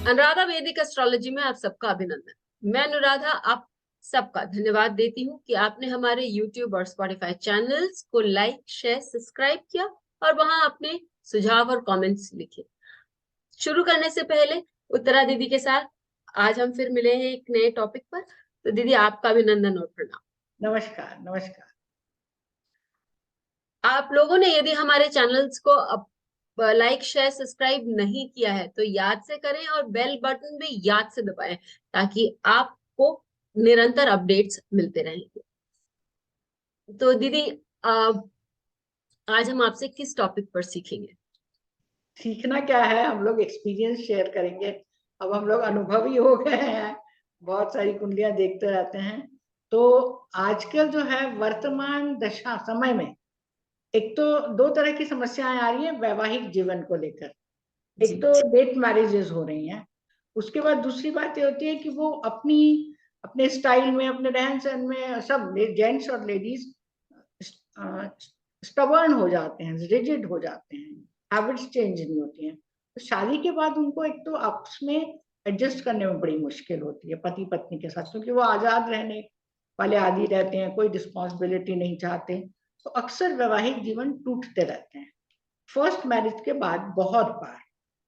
अनुराधा वैदिक एस्ट्रोलॉजी में आप सबका अभिनंदन। मैं अनुराधा आप सबका धन्यवाद देती हूँ कि आपने हमारे YouTube और Spotify चैनल्स को लाइक, शेयर, सब्सक्राइब किया और वहां अपने सुझाव और कमेंट्स लिखे। शुरू करने से पहले उत्तरा दीदी के साथ आज हम फिर मिले हैं एक नए टॉपिक पर। तो दीदी आपका अभिनंदन और प्रणाम। नमस्कार। नमस्कार। आप लोगों ने यदि हमारे चैनल्स को अब लाइक, शेयर, सब्सक्राइब नहीं किया है तो याद से करें और बेल बटन भी याद से दबाएं ताकि आपको निरंतर अपडेट्स मिलते रहेंगे। तो दीदी आज हम आपसे किस टॉपिक पर सीखेंगे? सीखना क्या है, हम लोग एक्सपीरियंस शेयर करेंगे। अब हम लोग अनुभवी हो गए हैं, बहुत सारी कुंडलियां देखते रहते हैं। तो आजकल जो है वर्तमान दशा समय में एक तो दो तरह की समस्याएं आ रही हैं वैवाहिक जीवन को लेकर। एक जी तो डेट मैरिजेस हो रही हैं, उसके बाद दूसरी बात ये होती है कि वो अपने स्टाइल में, अपने रहन सहन में सब जेंट्स और लेडीज स्टबर्न हो जाते हैं, रिजिड हो जाते हैं, हैबिट्स चेंज नहीं होती हैं। तो शादी के बाद उनको एक तो आपस में एडजस्ट करने में बड़ी मुश्किल होती है पति पत्नी के साथ, क्योंकि वो आजाद रहने वाले आदि रहते हैं, कोई रिस्पॉन्सिबिलिटी नहीं चाहते। तो अक्सर वैवाहिक जीवन टूटते रहते हैं फर्स्ट मैरिज के बाद, बहुत बार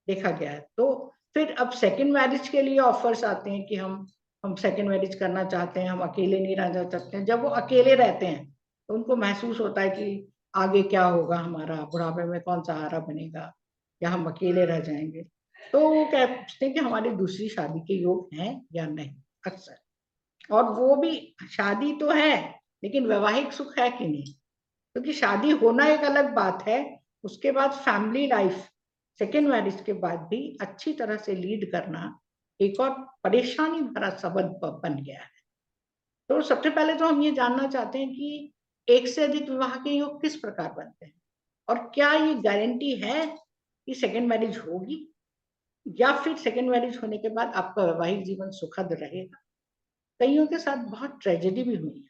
देखा गया है। तो फिर अब सेकंड मैरिज के लिए ऑफर्स आते हैं कि हम सेकंड मैरिज करना चाहते हैं, हम अकेले नहीं रहना चाहते हैं। जब वो अकेले रहते हैं तो उनको महसूस होता है कि आगे क्या होगा, हमारा बुढ़ापे में कौन सहारा बनेगा, या हम अकेले रह जाएंगे। तो वो कहते हैं कि हमारी दूसरी शादी के योग हैं या नहीं अक्सर। और वो भी शादी तो है लेकिन वैवाहिक सुख है कि नहीं, क्योंकि शादी होना एक अलग बात है, उसके बाद फैमिली लाइफ सेकेंड मैरिज के बाद भी अच्छी तरह से लीड करना एक और परेशानी भरा सबब बन गया है। तो सबसे पहले तो हम ये जानना चाहते हैं कि एक से अधिक विवाह के योग किस प्रकार बनते हैं, और क्या ये गारंटी है कि सेकेंड मैरिज होगी, या फिर सेकेंड मैरिज होने के बाद आपका वैवाहिक जीवन सुखद रहेगा। कईयों के साथ बहुत ट्रेजेडी भी हुई है।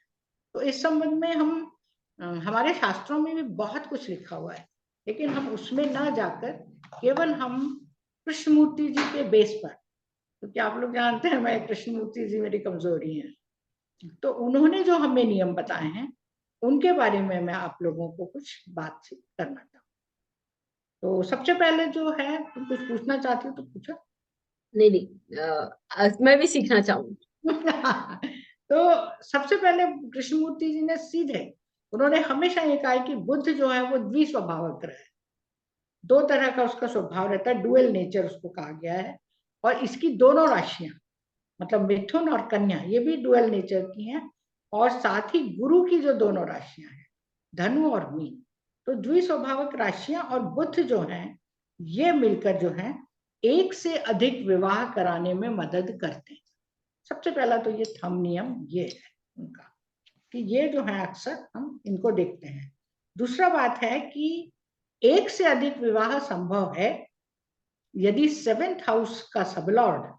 तो इस संबंध में हमारे शास्त्रों में भी बहुत कुछ लिखा हुआ है, लेकिन हम उसमें ना जाकर केवल हम कृष्णमूर्ति जी के बेस पर, क्योंकि आप लोग जानते हैं मैं कृष्णमूर्ति जी मेरी कमजोरी है, तो उन्होंने जो हमें नियम बताए हैं उनके बारे में मैं आप लोगों को कुछ बातचीत करना चाहूँ। तो सबसे पहले जो है, तुम कुछ पूछना चाहती हो तो पूछो। नहीं नहीं, मैं भी सीखना चाहूंगी। तो सबसे पहले कृष्णमूर्ति जी ने सीधे, उन्होंने हमेशा ये कहा है कि बुद्ध जो है वो द्विस्वभावक ग्रह है। दो तरह का उसका स्वभाव रहता है, डुअल नेचर उसको कहा गया है। और इसकी दोनों राशियां, मतलब मिथुन और कन्या, ये भी डुअल नेचर की हैं। और साथ ही गुरु की जो दोनों राशियां हैं, धनु और मीन, तो द्विस्वभावक राशियां और बुद्ध जो हैं ये मिलकर जो है एक से अधिक विवाह कराने में मदद करते हैं। सबसे पहला तो ये थंब नियम ये है उनका, कि ये जो है अक्सर हम इनको देखते हैं। दूसरा बात है कि एक से अधिक विवाह संभव है यदि सेवेंथ हाउस का सबलॉर्ड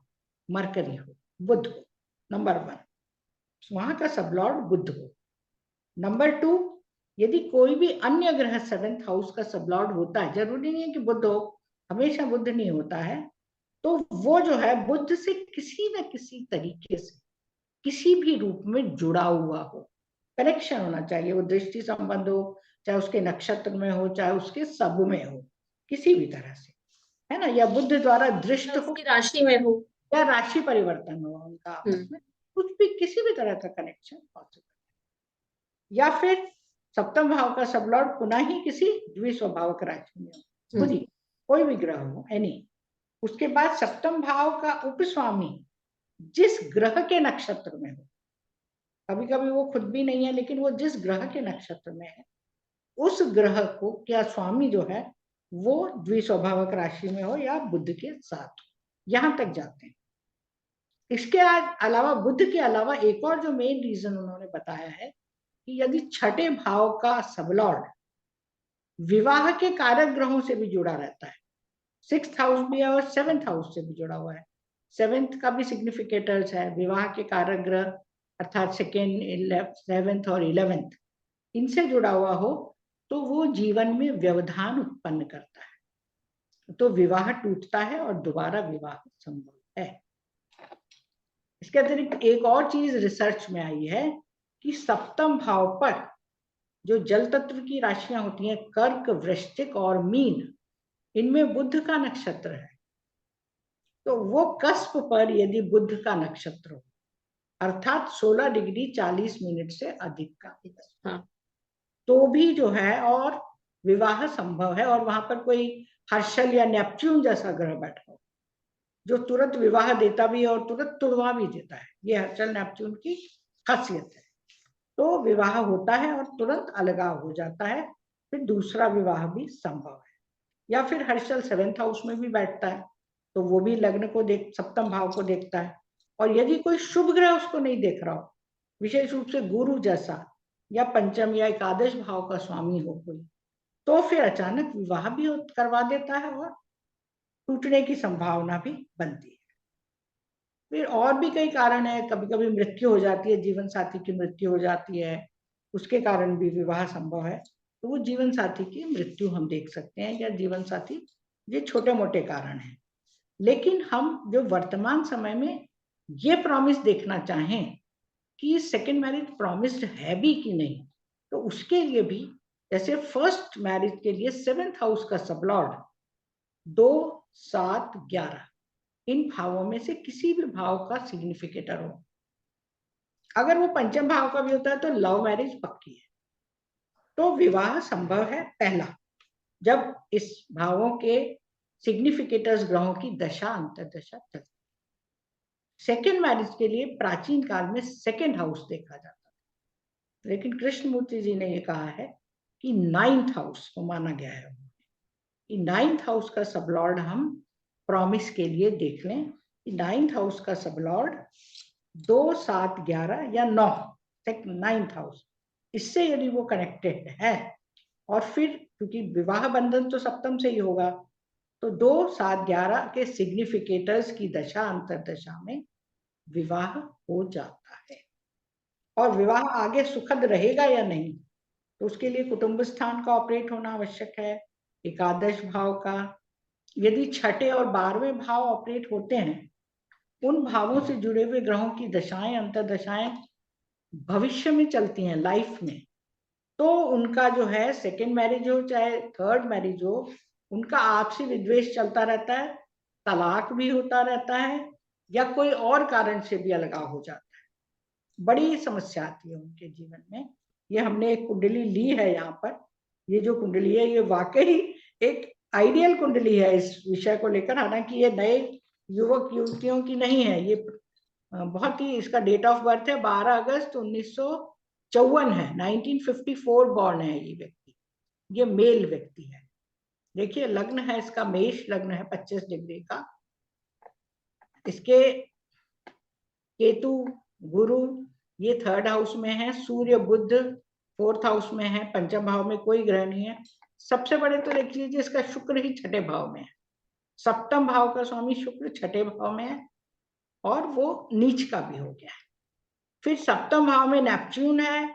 मरकरी हो, बुध हो, नंबर 1, वहां का सबलॉर्ड बुध हो। नंबर 2, यदि कोई भी अन्य ग्रह सेवेंथ हाउस का सबलॉर्ड होता है, जरूरी नहीं है कि बुध हो, हमेशा बुध नहीं होता है, तो वो जो है बुध से किसी न किसी तरीके से किसी भी रूप में जुड़ा हुआ हो, कनेक्शन होना चाहिए। वो दृष्टि संबंध हो, चाहे उसके नक्षत्र में हो, चाहे उसके सब में हो, किसी भी तरह से, है ना, या बुद्ध द्वारा दृष्ट हो, उसकी राशि में हो। या राशि परिवर्तन हो उनका आपस में, कुछ भी किसी भी तरह का कनेक्शन पॉसिबल। या फिर सप्तम भाव का सबलॉर्ड पुनः ही किसी द्विस्वभावक राशि में हो, खुद ही कोई भी ग्रह हो एनी। उसके बाद सप्तम भाव का उपस्वामी जिस ग्रह के नक्षत्र में हो, कभी कभी वो खुद भी नहीं है लेकिन वो जिस ग्रह के नक्षत्र में है, उस ग्रह को क्या स्वामी जो है वो द्विस्वभावक राशि में हो या बुध के साथ हो, यहां तक जाते हैं। इसके अलावा, बुध के अलावा एक और जो मेन रीजन उन्होंने बताया है कि यदि छठे भाव का सबलॉर्ड विवाह के कारक ग्रहों से भी जुड़ा रहता है, सिक्स्थ हाउस भी है और सेवेंथ हाउस से भी जुड़ा हुआ है, सेवेंथ का भी सिग्निफिकेटर्स है, विवाह के कारक ग्रह अर्थात सेकेंड, सेवेंथ और 11th, इनसे जुड़ा हुआ हो, तो वो जीवन में व्यवधान उत्पन्न करता है, तो विवाह टूटता है और दोबारा विवाह संभव है। इसके अतिरिक्त एक और चीज रिसर्च में आई है कि सप्तम भाव पर जो जल तत्व की राशियां होती हैं, कर्क, वृश्चिक और मीन, इनमें बुध का नक्षत्र है। तो वो कस्प पर यदि बुध का नक्षत्र हो, अर्थात 16 डिग्री 40 मिनट से अधिक का, हाँ, तो भी जो है और विवाह संभव है। और वहां पर कोई हर्षल या नेपच्यून जैसा ग्रह बैठा हो जो तुरंत विवाह देता भी है और तुरंत तुड़वा भी देता है, ये हर्षल नेपच्यून की खासियत है। तो विवाह होता है और तुरंत अलगाव हो जाता है, फिर दूसरा विवाह भी संभव है। या फिर हर्षल 7th हाउस में भी बैठता है, तो वो भी लग्न को सप्तम भाव को देखता है। और यदि कोई शुभ ग्रह उसको नहीं देख रहा हो, विशेष रूप से गुरु जैसा या पंचम या एकादश भाव का स्वामी हो कोई, तो फिर अचानक विवाह भी करवा देता है और टूटने की संभावना भी बनती है। फिर और भी कई कारण है, कभी कभी मृत्यु हो जाती है, जीवन साथी की मृत्यु हो जाती है, उसके कारण भी विवाह संभव है। तो वो जीवन साथी की मृत्यु हम देख सकते हैं, या जीवन साथी, ये छोटे मोटे कारण हैं। लेकिन हम जो वर्तमान समय में ये प्रॉमिस देखना चाहें कि सेकेंड मैरिज प्रॉमिस्ड है भी कि नहीं, तो उसके लिए भी जैसे फर्स्ट मैरिज के लिए 7th हाउस का सबलॉर्ड 2, 7, 11 इन भावों में से किसी भी भाव का सिग्निफिकेटर हो, अगर वो पंचम भाव का भी होता है तो लव मैरिज पक्की है, तो विवाह संभव है। पहला, जब इस भावों के सिग्निफिकेटर्स ग्रहों की दशा अंतर्दशा चलती। सेकेंड मैरिज के लिए प्राचीन काल में सेकेंड हाउस देखा जाता था, लेकिन कृष्णमूर्ति जी ने ये कहा है कि 9th हाउस को माना गया है कि 9th हाउस का सबलॉर्ड हम प्रॉमिस के लिए देख लें कि 9th हाउस का सबलॉर्ड 2, 7, 11 या 9, 9th हाउस, इससे यदि वो कनेक्टेड है, और फिर क्योंकि विवाह बंधन तो सप्तम से ही होगा, तो 2, 7, 11 के सिग्निफिकेटर्स की दशा अंतरदशा में विवाह हो जाता है। और विवाह आगे सुखद रहेगा या नहीं, तो उसके लिए कुटुंब स्थान का ऑपरेट होना आवश्यक है, एकादश भाव का। यदि छठे और 12वें भाव ऑपरेट होते हैं, उन भावों से जुड़े हुए ग्रहों की दशाएं अंतरदशाएं भविष्य में चलती हैं, लाइफ में, तो उनका जो है सेकेंड मैरिज हो चाहे थर्ड मैरिज हो, उनका आपसी विद्वेष चलता रहता है, तलाक भी होता रहता है, या कोई और कारण से भी अलगाव हो जाता है। बड़ी समस्या आती है उनके जीवन में। ये हमने एक कुंडली ली है यहाँ पर, ये जो कुंडली है ये वाकई एक आइडियल कुंडली है इस विषय को लेकर, हालांकि ये नए युवक युवतियों की नहीं है, ये बहुत ही, इसका डेट ऑफ बर्थ है 12 अगस्त 1954 है, 1954 बॉर्न है ये व्यक्ति, ये मेल व्यक्ति है। देखिए लग्न है इसका मेष लग्न है 25 डिग्री का, इसके केतु गुरु ये 3rd हाउस में है, सूर्य बुध 4th हाउस में है, पंचम भाव में कोई ग्रह नहीं है। सबसे बड़े तो देख लीजिए इसका शुक्र ही 6ठे भाव में है, सप्तम भाव का स्वामी शुक्र 6ठे भाव में है और वो नीच का भी हो गया है। फिर सप्तम भाव में नेपच्यून है,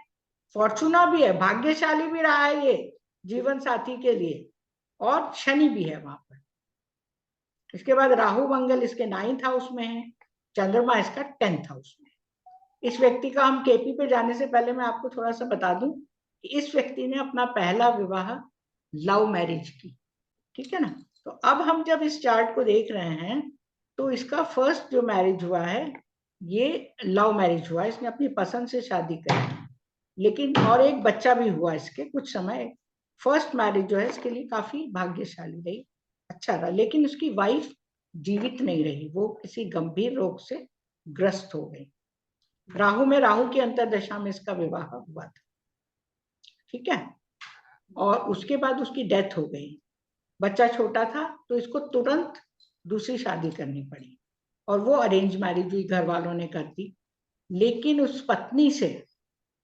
फॉर्चूना भी है, भाग्यशाली भी रहा है ये जीवन साथी के लिए, और शनि भी है वहां पर। इसके बाद राहु मंगल इसके 9th हाउस में है, चंद्रमा इसका 10th हाउस में है। इस व्यक्ति का, हम केपी पे जाने से पहले मैं आपको थोड़ा सा बता दूं कि इस व्यक्ति ने अपना पहला विवाह लव मैरिज की, ठीक है ना। तो अब हम जब इस चार्ट को देख रहे हैं तो इसका फर्स्ट जो मैरिज हुआ है ये लव मैरिज हुआ है, इसने अपनी पसंद से शादी करी, लेकिन और एक बच्चा भी हुआ इसके कुछ समय। फर्स्ट मैरिज जो है इसके लिए काफी भाग्यशाली रही, अच्छा रहा, लेकिन उसकी वाइफ जीवित नहीं रही, वो किसी गंभीर रोग से ग्रस्त हो गई। राहु में, राहु की अंतरदशा में इसका विवाह हुआ था, ठीक है। और उसके बाद उसकी डेथ हो गई, बच्चा छोटा था, तो इसको तुरंत दूसरी शादी करनी पड़ी, और वो अरेंज मैरिज हुई, घर वालों ने कर दी। लेकिन उस पत्नी से,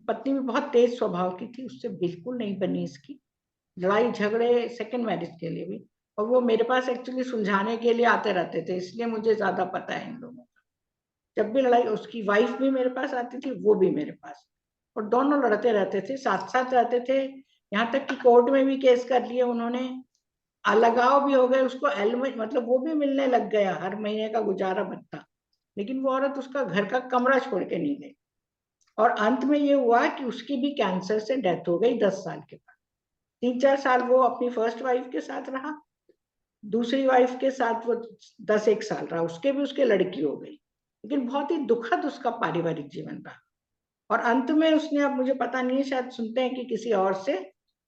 पत्नी भी बहुत तेज स्वभाव की थी, उससे बिल्कुल नहीं बनी इसकी, लड़ाई झगड़े सेकंड मैरिज के लिए भी। और वो मेरे पास एक्चुअली सुलझाने के लिए आते रहते थे, इसलिए मुझे ज्यादा पता है इन लोगों का। जब भी लड़ाई, उसकी वाइफ भी मेरे पास आती थी, वो भी मेरे पास, और दोनों लड़ते रहते थे, साथ साथ रहते थे, यहाँ तक कि कोर्ट में भी केस कर लिए उन्होंने। अलगाव भी हो गए, उसको मतलब वो भी मिलने लग गया, हर महीने का गुजारा भत्ता, लेकिन वो औरत उसका घर का कमरा छोड़ के नहीं गई। और अंत में ये हुआ कि उसकी भी कैंसर से डेथ हो गई 10 साल के बाद। 3-4 साल वो अपनी फर्स्ट वाइफ के साथ रहा, दूसरी वाइफ के साथ वो 10-1 साल रहा, उसके भी उसके लड़की हो गई, लेकिन बहुत ही दुखद उसका पारिवारिक जीवन रहा। और अंत में उसने, अब मुझे पता नहीं है, शायद सुनते हैं कि किसी और से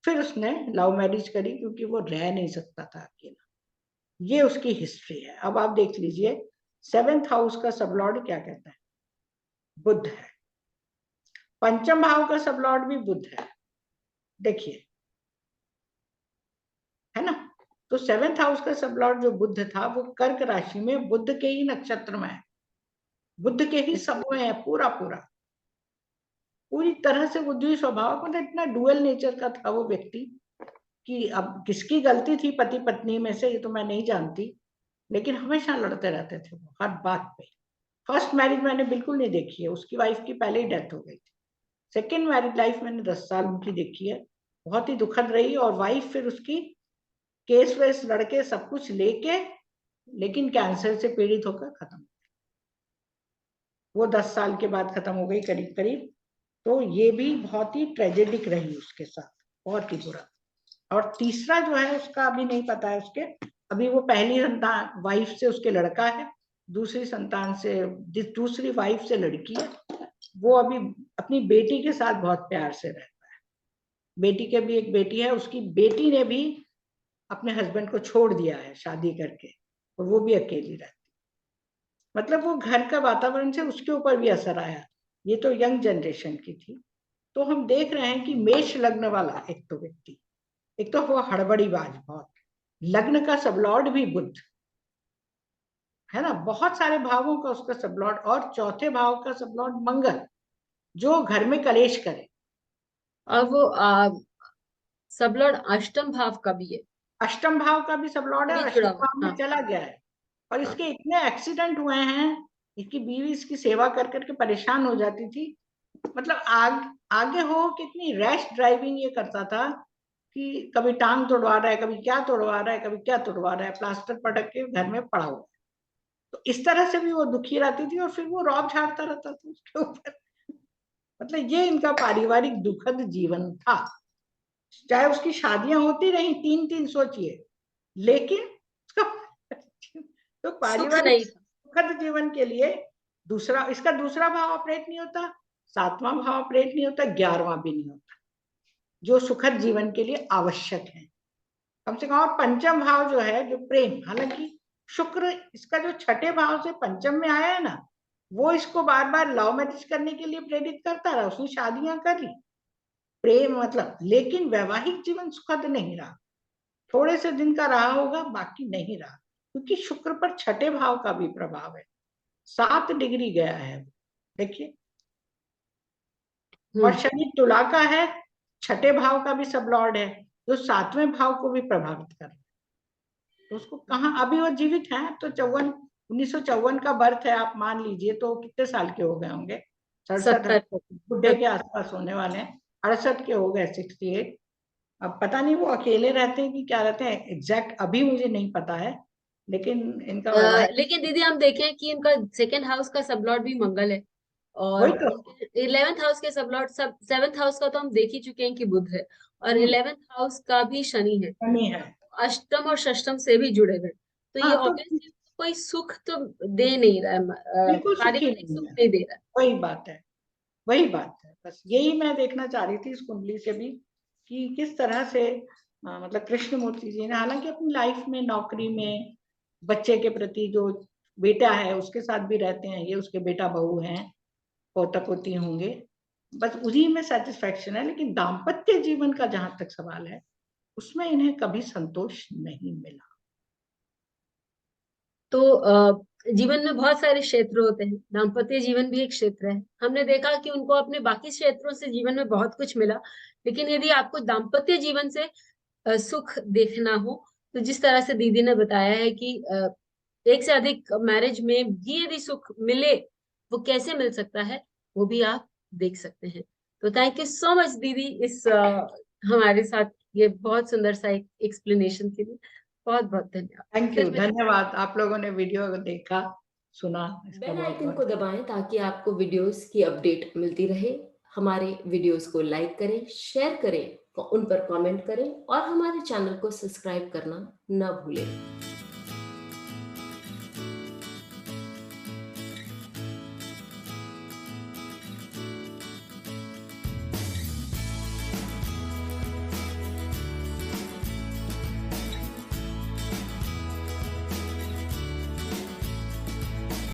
फिर उसने लव मैरिज करी, क्योंकि वो रह नहीं सकता था अकेला। ये उसकी हिस्ट्री है। अब आप देख लीजिए 7th हाउस का सबलॉर्ड क्या कहता है, बुध है। पंचम भाव का सबलॉर्ड भी बुध है, देखिए, है ना। तो 7th हाउस का सबलॉर्ड जो बुध था, वो कर्क राशि में बुध के ही नक्षत्र में है, बुध के ही सब में है, पूरा पूरा पूरी तरह से बुद्धि स्वभाव, मतलब इतना डुअल नेचर का था वो व्यक्ति कि अब किसकी गलती थी पति पत्नी में से, ये तो मैं नहीं जानती, लेकिन हमेशा लड़ते रहते थे वो हर बात पे। फर्स्ट मैरिज मैंने बिल्कुल नहीं देखी है, उसकी वाइफ की पहले ही डेथ हो गई थी। सेकेंड मैरिज लाइफ मैंने 10 साल उनकी देखी है, बहुत ही दुखद रही। और वाइफ फिर उसकी केस वेस लड़के सब कुछ लेके, लेकिन कैंसर से पीड़ित होकर खत्म, वो 10 साल के बाद खत्म हो गई करीब करीब। तो ये भी बहुत ही ट्रेजेडिक रही उसके साथ, बहुत ही बुरा। और तीसरा जो है उसका अभी नहीं पता है उसके, अभी वो पहली संतान वाइफ से उसके लड़का है, दूसरी संतान से, दूसरी वाइफ से लड़की है। वो अभी अपनी बेटी के साथ बहुत प्यार से रहता है, बेटी के भी एक बेटी है, उसकी बेटी ने भी अपने हस्बैंड को छोड़ दिया है शादी करके, और वो भी अकेली रहती, मतलब वो घर का वातावरण से उसके ऊपर भी असर आया। ये तो यंग जनरेशन की थी। तो हम देख रहे हैं कि मेष लग्न वाला एक तो व्यक्ति, एक तो वो हड़बड़ीबाज बहुत, लग्न का सबलॉर्ड भी बुध है ना, बहुत सारे भावों का उसका सबलॉर्ड, और चौथे भाव का सबलॉर्ड मंगल, जो घर में कलेश करे। और वो सबलॉर्ड अष्टम भाव का भी है, अष्टम भाव का भी सबलॉर्ड है, भी और जुड़ा अष्टम हुआ भाव है। में हाँ चला गया है। और हाँ। इसके इतने एक्सीडेंट हुए हैं, इसकी बीवी इसकी सेवा कर करके परेशान हो जाती थी, मतलब आगे हो, कितनी रैश ड्राइविंग ये करता था कि कभी टांग तोड़वा रहा है, कभी क्या तोड़वा रहा है, कभी क्या तोड़वा रहा है, प्लास्टर पटक के घर में पड़ा हुआ। तो इस तरह से भी वो दुखी रहती थी, और फिर वो रौब झाड़ता रहता था उसके ऊपर। मतलब ये इनका पारिवारिक दुखद जीवन था। चाहे उसकी शादियां होती रही 3-3, सोचिए, लेकिन उसका तो सुख पारिवारिक नहीं था। सुखद जीवन के लिए दूसरा, इसका दूसरा भाव ऑपरेट नहीं होता, 7वां भाव ऑपरेट नहीं होता, 11वां भी नहीं होता, जो सुखद जीवन के लिए आवश्यक है कम से कम। और पंचम भाव जो है, जो प्रेम, हालांकि शुक्र इसका जो छठे भाव से पंचम में आया है ना, वो इसको बार बार लव मैरिज करने के लिए प्रेरित करता रहा, उसने शादियां कर ली, प्रेम मतलब, लेकिन वैवाहिक जीवन सुखद नहीं रहा, थोड़े से दिन का रहा होगा, बाकी नहीं रहा, क्योंकि शुक्र पर छठे भाव का भी प्रभाव है, 7 डिग्री गया है, देखिए। और शनि तुला का है, छठे भाव का भी सब लॉर्ड है, जो 7वें भाव को भी प्रभावित कर रहा है। तो उसको कहाँ, अभी वो जीवित है तो 1954 का बर्थ है, आप मान लीजिए, तो कितने साल के हो गए होंगे, 67, 70। बुढ़े के आसपास होने वाले हैं, 68 के हो गए, 68। अब पता नहीं वो अकेले रहते हैं कि क्या रहते हैं, एग्जैक्ट अभी मुझे नहीं पता है, लेकिन इनका वैवाहिक, लेकिन दीदी हम देखें कि इनका सेकेंड हाउस का सबलॉर्ड भी मंगल है, वही और तो 11th हाउस के सबलॉर्ड सब, 7th हाउस का तो हम देख ही चुके हैं कि बुध है, और 11th हाउस का भी शनि है, कमी है। अष्टम और षष्टम से भी जुड़े हुए, तो ये हाँ, तो ऑब्वियसली कोई सुख तो दे नहीं रहा है, बिल्कुल सुखी पारिवारिक सुख नहीं है, नहीं दे रहा है। वही बात है, वही बात है, बस यही मैं देखना चाह रही थी इस कुंडली से भी, कि किस तरह से मतलब कृष्णमूर्ति जी ने, हालांकि अपनी लाइफ में, नौकरी में, बच्चे के प्रति, जो बेटा है उसके साथ भी रहते हैं, ये उसके बेटा बहू हैं, पोता पोती होंगे, बस उसी में सेटिस्फेक्शन है, लेकिन दाम्पत्य जीवन का जहां तक सवाल है, उसमें इन्हें कभी संतोष नहीं मिला। तो जीवन में बहुत सारे क्षेत्र होते हैं, दाम्पत्य जीवन भी एक क्षेत्र है। हमने देखा कि उनको अपने बाकी क्षेत्रों से जीवन में बहुत कुछ मिला, लेकिन यदि आपको दाम्पत्य जीवन से सुख देखना हो, तो जिस तरह से दीदी ने बताया है कि एक से अधिक मैरिज में भी यदि सुख मिले, वो कैसे मिल सकता है, वो भी आप देख सकते हैं। तो थैंक यू सो मच दीदी, इस हमारे साथ ये बहुत सुंदर सा एक एक्सप्लेनेशन के लिए। बहुत बहुत धन्यवाद। थैंक यू, फिर धन्यवाद। आप लोगों ने वीडियो देखा, सुना, इसका बेल बहुत आइकन बहुत को दबाएं ताकि आपको वीडियोस की अपडेट मिलती रहे। हमारे वीडियोस को लाइक करें, शेयर करें, उन पर कमेंट करें और हमारे चैनल को सब्सक्राइब करना न भूलें।